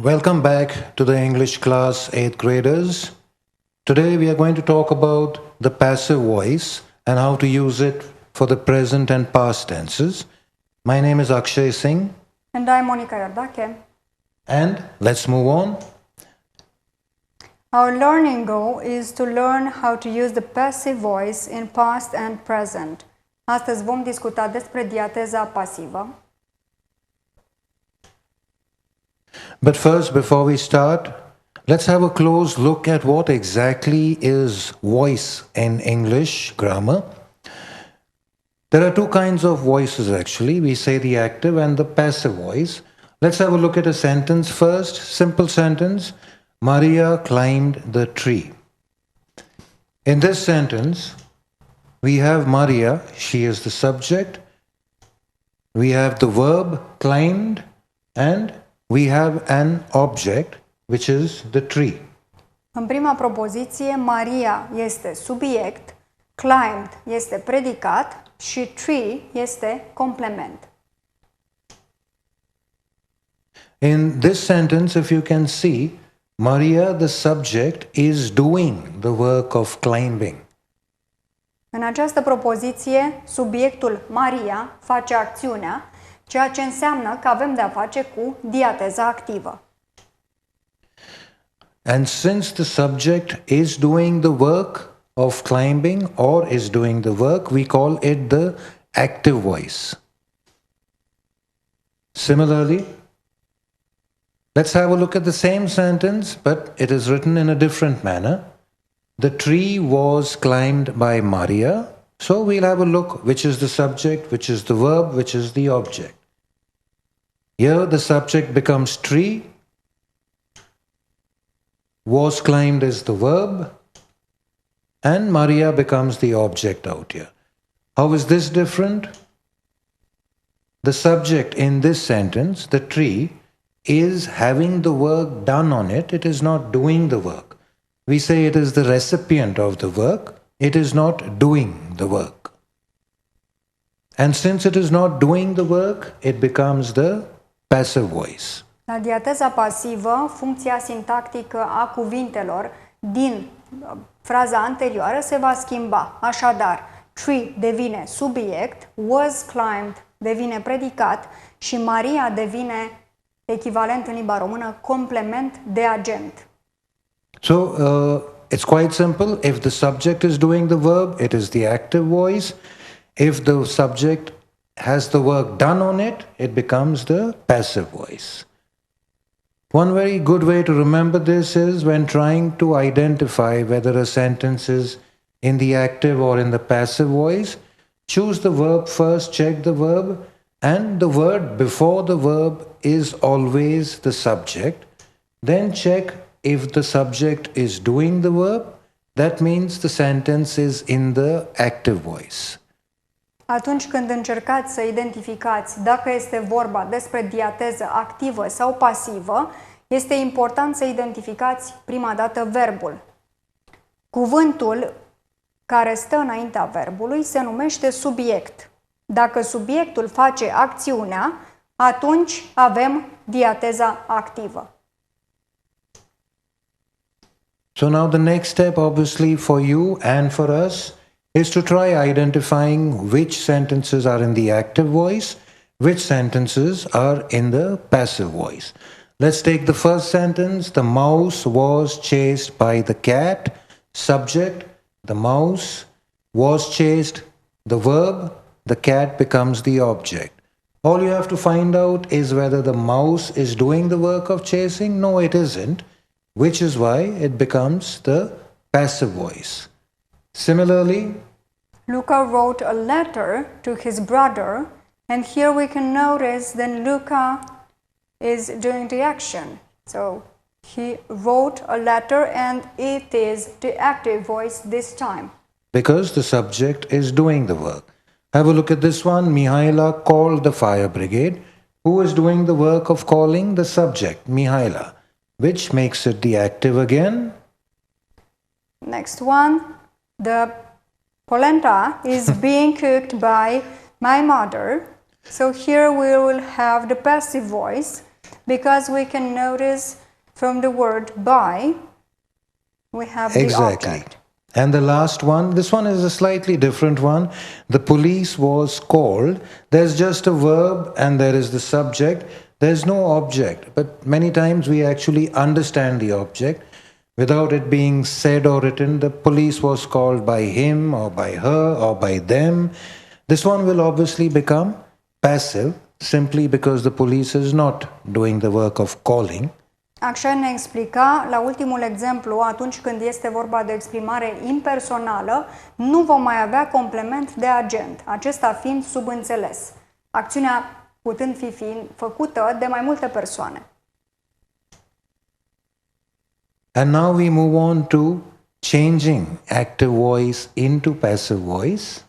Welcome back to the English class, 8th graders. Today we are going to talk about the passive voice and how to use it for the present and past tenses. My name is Akshay Singh. And I'm Monica Iordache. And let's move on. Our learning goal is to learn how to use the passive voice in past and present. Astăzi vom discuta despre diateza pasivă. But first, before we start, let's have a close look at what exactly is voice in English grammar. There are two kinds of voices actually. We say the active and the passive voice. Let's have a look at a sentence first. Simple sentence. Maria climbed the tree. In this sentence, we have Maria, she is the subject. We have the verb climbed and we have an object, which is the tree. În prima propoziție, Maria este subiect, climbed este predicat și tree este complement. In this sentence, if you can see, Maria, the subject, is doing the work of climbing. În această propoziție, subiectul Maria face acțiunea, ceea ce înseamnă că avem de-a face cu diateza activă. And since the subject is doing the work of climbing or is doing the work, we call it the active voice. Similarly, let's have a look at the same sentence, but it is written in a different manner. The tree was climbed by Maria. So we'll have a look which is the subject, which is the verb, which is the object. Here the subject becomes tree. Was climbed is the verb. And Maria becomes the object out here. How is this different? The subject in this sentence, the tree, is having the work done on it. It is not doing the work. We say it is the recipient of the work. It is not doing the work. And since it is not doing the work, it becomes the passive voice. La diateza pasivă, funcția sintactică a cuvintelor din fraza anterioară se va schimba. Așadar, tree devine subiect, was climbed devine predicat și Maria devine echivalent în limba română complement de agent. So, it's quite simple. If the subject is doing the verb, it is the active voice. If the subject has the work done on it, it becomes the passive voice. One very good way to remember this is when trying to identify whether a sentence is in the active or in the passive voice, choose the verb first, check the verb, and the word before the verb is always the subject. Then check if the subject is doing the verb, that means the sentence is in the active voice. Atunci când încercați să identificați dacă este vorba despre diateză activă sau pasivă, este important să identificați prima dată verbul. Cuvântul care stă înaintea verbului se numește subiect. Dacă subiectul face acțiunea, atunci avem diateza activă. So now the next step, obviously, for you and for us is to try identifying which sentences are in the active voice, which sentences are in the passive voice. Let's take the first sentence. The mouse was chased by the cat. Subject, the mouse was chased. The verb, the cat becomes the object. All you have to find out is whether the mouse is doing the work of chasing. No, it isn't. Which is why it becomes the passive voice. Similarly, Luca wrote a letter to his brother, and here we can notice that Luca is doing the action. So he wrote a letter and it is the active voice this time. because the subject is doing the work. Have a look at this one. Mihaila called the fire brigade. Who is doing the work of calling? The subject, Mihaila. Which makes it the active again. Next one, the polenta is being cooked by my mother. So here we will have the passive voice. Because we can notice from the word by, we have the Exactly. object. And the last one, this one is a slightly different one. The police was called. There's just a verb and there is the subject. There's no object. But many times we actually understand the object without it being said or written. The police was called by him or by her or by them. This one will obviously become passive simply because the police is not doing the work of calling. Așa ne explica la ultimul exemplu, atunci când este vorba de exprimare impersonală, nu vom mai avea complement de agent, acesta fiind subînțeles, acțiunea putând fi făcută de mai multe persoane. And now we move on to changing active voice into passive voice.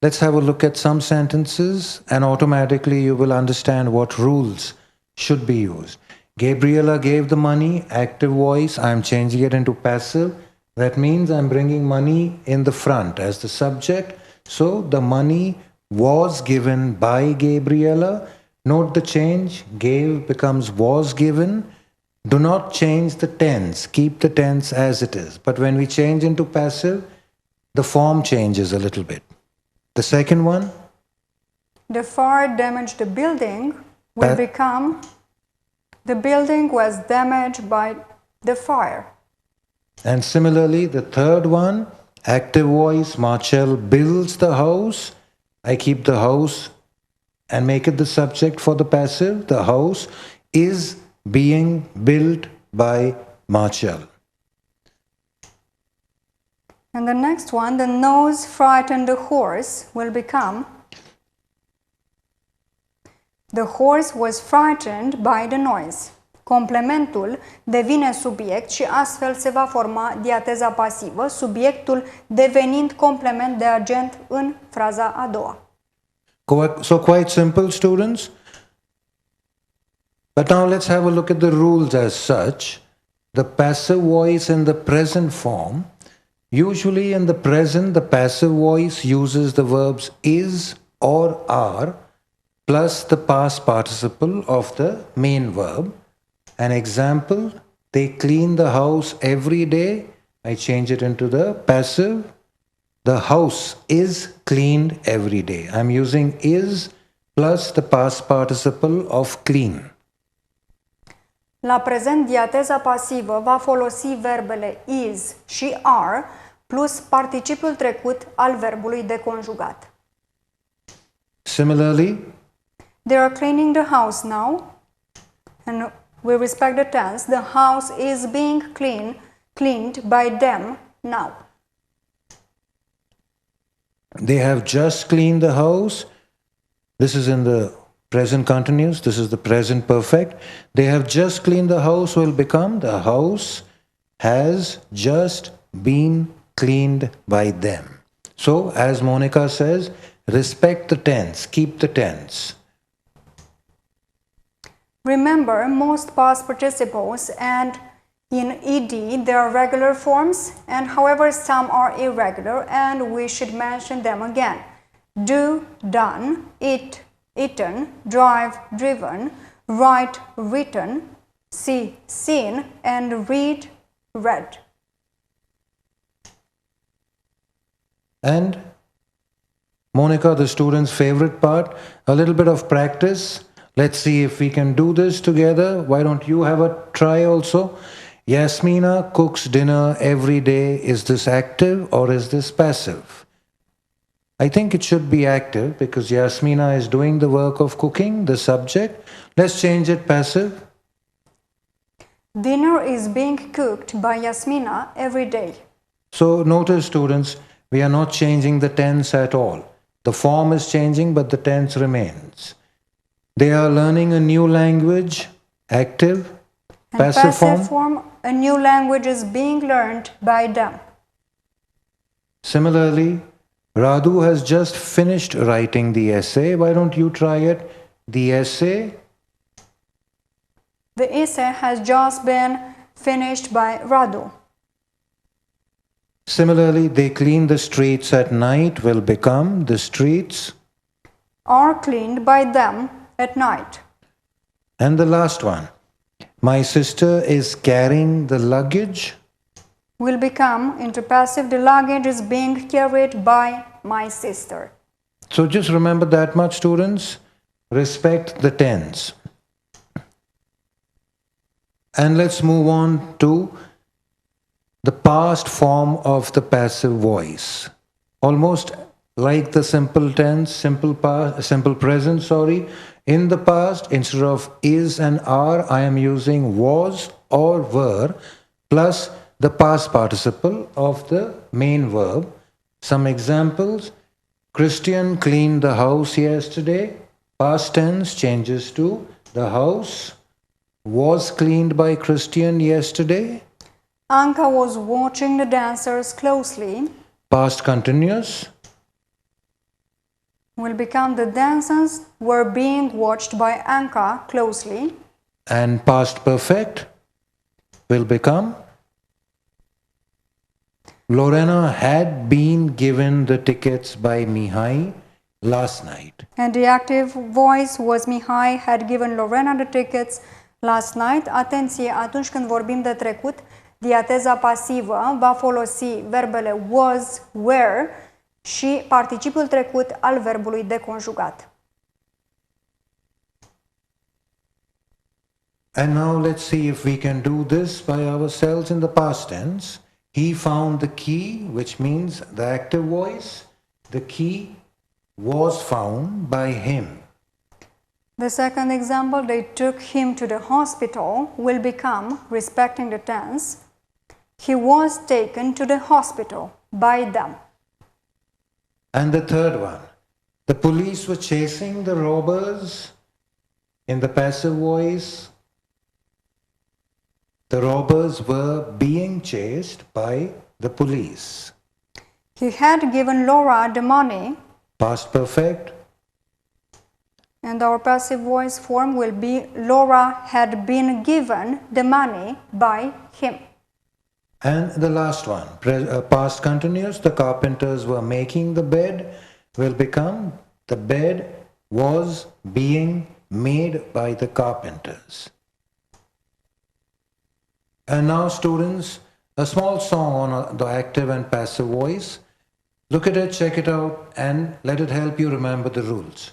Let's have a look at some sentences and automatically you will understand what rules should be used. Gabriela gave the money, active voice, I'm changing it into passive. That means I'm bringing money in the front as the subject. So the money was given by Gabriela. Note the change, gave becomes was given. Do not change the tense, keep the tense as it is. But when we change into passive, the form changes a little bit. The second one, The fire damaged the building will become the building was damaged by the fire. and similarly the third one, active voice, Marcel builds the house. I keep the house and make it the subject for the passive. The house is being built by Marcel. And the next one, the nose frightened the horse will become the horse was frightened by the noise. Complementul devine subiect și astfel se va forma diateza pasivă, subiectul devenind complement de agent în fraza a doua. So quite simple, students. But now let's have a look at the rules as such. The passive voice in the present form. Usually in the present, the passive voice uses the verbs is or are plus the past participle of the main verb. An example, they clean the house every day. I change it into the passive. The house is cleaned every day. I'm using is plus the past participle of clean. La prezent, diateza pasivă va folosi verbele is și are plus participiul trecut al verbului de conjugat. Similarly, They are cleaning the house now, and we respect the tense. The house is being cleaned by them now. they have just cleaned the house. This is in the present continuous. This is the present perfect. They have just cleaned the house will become the house has just been cleaned by them. So, as Monica says, respect the tense, keep the tense. Remember, most past participles and in ed there are regular forms, and however some are irregular, and we should mention them again. Do, done, eat, eaten, drive, driven, write, written, see, seen, and read, read. And Monica, the student's favorite part, a little bit of practice. Let's see if we can do this together. Why don't you have a try also? Yasmina cooks dinner every day. Is this active or is this passive? I think it should be active because Yasmina is doing the work of cooking, the subject. Let's change it passive. Dinner is being cooked by Yasmina every day. So notice, students, we are not changing the tense at all. The form is changing, but the tense remains. They are learning a new language, active, And passive form. a new language is being learned by them. Similarly, Radu has just finished writing the essay. Why don't you try it? The essay The essay has just been finished by Radu. Similarly, they clean the streets at night will become the streets Are cleaned by them at night. And the last one. My sister is carrying the luggage. Will become into passive. The luggage is being carried by my sister. So just remember that much, students. Respect the tense. And let's move on to the past form of the passive voice. Almost like the simple tense, simple present, In the past, instead of is and are, I am using was or were plus the past participle of the main verb. Some examples. Christian cleaned the house yesterday. Past tense changes to the house was cleaned by Christian yesterday. Anka was watching the dancers closely. Past continuous. Will become the dancers were being watched by Anka closely. And past perfect will become Lorena had been given the tickets by Mihai last night. And the active voice was Mihai had given Lorena the tickets last night. Atenție, atunci când vorbim de trecut, diateza pasivă va folosi verbele was, were și participul trecut al verbului deconjugat. And now let's see if we can do this by ourselves in the past tense. He found the key, which means the active voice. The key was found by him. The second example, they took him to the hospital, will become, respecting the tense, he was taken to the hospital by them. And the third one, the police were chasing the robbers. In the passive voice, the robbers were being chased by the police. He had given Laura the money, Past perfect. and our passive voice form will be Laura had been given the money by him. And the last one, past continuous, the carpenters were making the bed, will become the bed was being made by the carpenters. And now, students, a small song on the active and passive voice. Look at it, check it out, and let it help you remember the rules.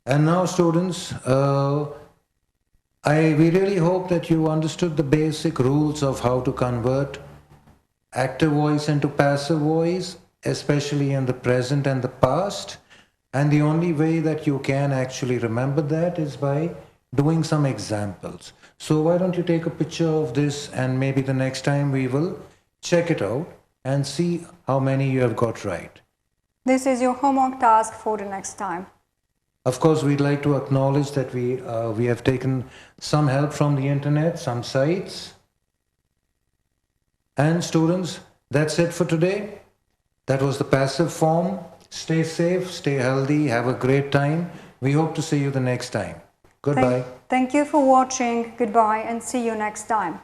And now, students, we really hope that you understood the basic rules of how to convert active voice into passive voice, especially in the present and the past. And the only way that you can actually remember that is by doing some examples. So why don't you take a picture of this, and maybe the next time we will check it out and see how many you have got right. This is your homework task for the next time. Of course, we'd like to acknowledge that we have taken some help from the internet, some sites. And students, that's it for today. That was the passive form. Stay safe, stay healthy, have a great time. We hope to see you the next time. Goodbye. Thank you for watching. Goodbye and see you next time.